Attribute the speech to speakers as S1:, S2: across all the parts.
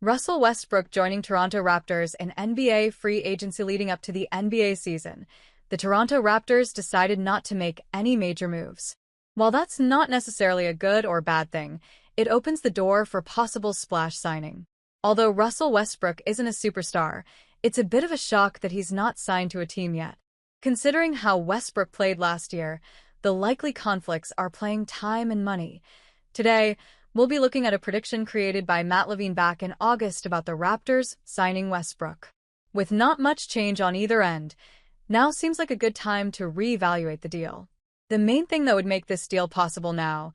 S1: Russell Westbrook joining Toronto Raptors in NBA free agency leading up to the NBA season. The Toronto Raptors decided not to make any major moves. While that's not necessarily a good or bad thing, it opens the door for possible splash signing. Although Russell Westbrook isn't a superstar, it's a bit of a shock that he's not signed to a team yet. Considering how Westbrook played last year, the likely conflicts are playing time and money. Today, we'll be looking at a prediction created by Matt Levine back in August about the Raptors signing Westbrook. With not much change on either end, now seems like a good time to reevaluate the deal. The main thing that would make this deal possible now,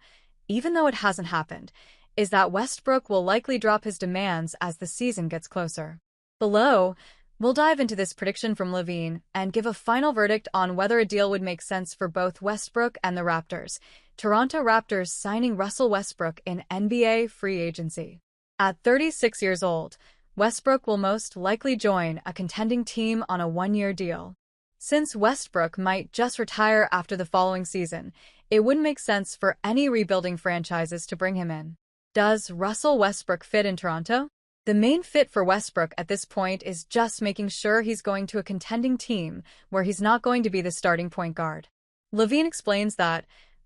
S1: even though it hasn't happened, is that Westbrook will likely drop his demands as the season gets closer. Below, we'll dive into this prediction from Levine and give a final verdict on whether a deal would make sense for both Westbrook and the Raptors. Toronto Raptors signing Russell Westbrook in NBA free agency. At 36 years old, Westbrook will most likely join a contending team on a one-year deal. Since Westbrook might just retire after the following season, it wouldn't make sense for any rebuilding franchises to bring him in. Does Russell Westbrook fit in Toronto? The main fit for Westbrook at this point is just making sure he's going to a contending team where he's not going to be the starting point guard. Levine explains that,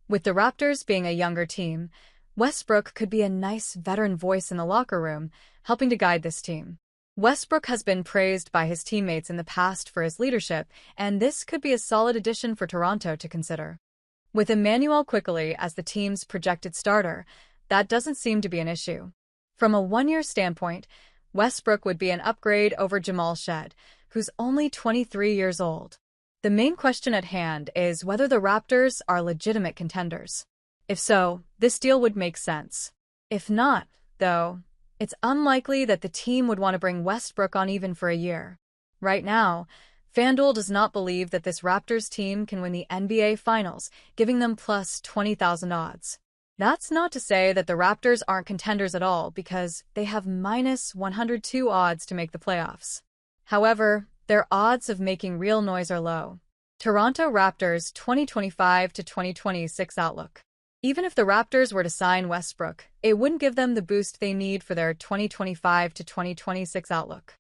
S1: with the Raptors being a younger team, Westbrook could be a nice veteran voice in the locker room, helping to guide this team. Westbrook has been praised by his teammates in the past for his leadership, and this could be a solid addition for Toronto to consider. With Emmanuel Quickley as the team's projected starter, that doesn't seem to be an issue. From a one-year standpoint, Westbrook would be an upgrade over Jamal Shead, who's only 23 years old. The main question at hand is whether the Raptors are legitimate contenders. If so, this deal would make sense. If not, though, it's unlikely that the team would want to bring Westbrook on even for a year. Right now, FanDuel does not believe that this Raptors team can win the NBA Finals, giving them plus 20,000 odds. That's not to say that the Raptors aren't contenders at all, because they have minus 102 odds to make the playoffs. However, their odds of making real noise are low. Toronto Raptors 2025 to 2026 outlook. Even if the Raptors were to sign Westbrook, it wouldn't give them the boost they need for their 2025 to 2026 outlook.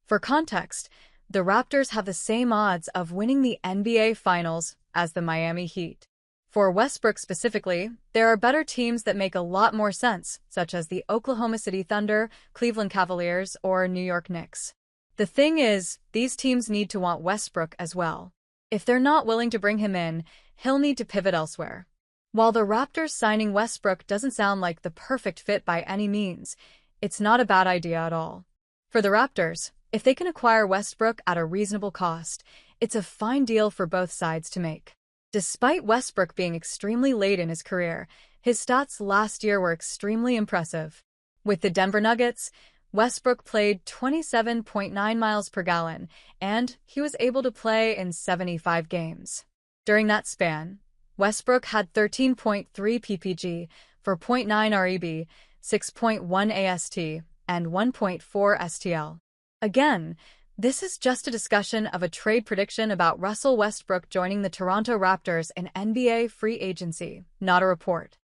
S1: For context, the Raptors have the same odds of winning the NBA Finals as the Miami Heat. For Westbrook specifically, there are better teams that make a lot more sense, such as the Oklahoma City Thunder, Cleveland Cavaliers, or New York Knicks. The thing is, these teams need to want Westbrook as well. If they're not willing to bring him in, he'll need to pivot elsewhere. While the Raptors signing Westbrook doesn't sound like the perfect fit by any means, it's not a bad idea at all. For the Raptors, if they can acquire Westbrook at a reasonable cost, it's a fine deal for both sides to make. Despite Westbrook being extremely late in his career, his stats last year were extremely impressive. With the Denver Nuggets, Westbrook played 27.9 miles per gallon, and he was able to play in 75 games. During that span, Westbrook had 13.3 ppg, 4.9 reb, 6.1 ast, and 1.4 stl. Again, this is just a discussion of a trade prediction about Russell Westbrook joining the Toronto Raptors in NBA free agency, not a report.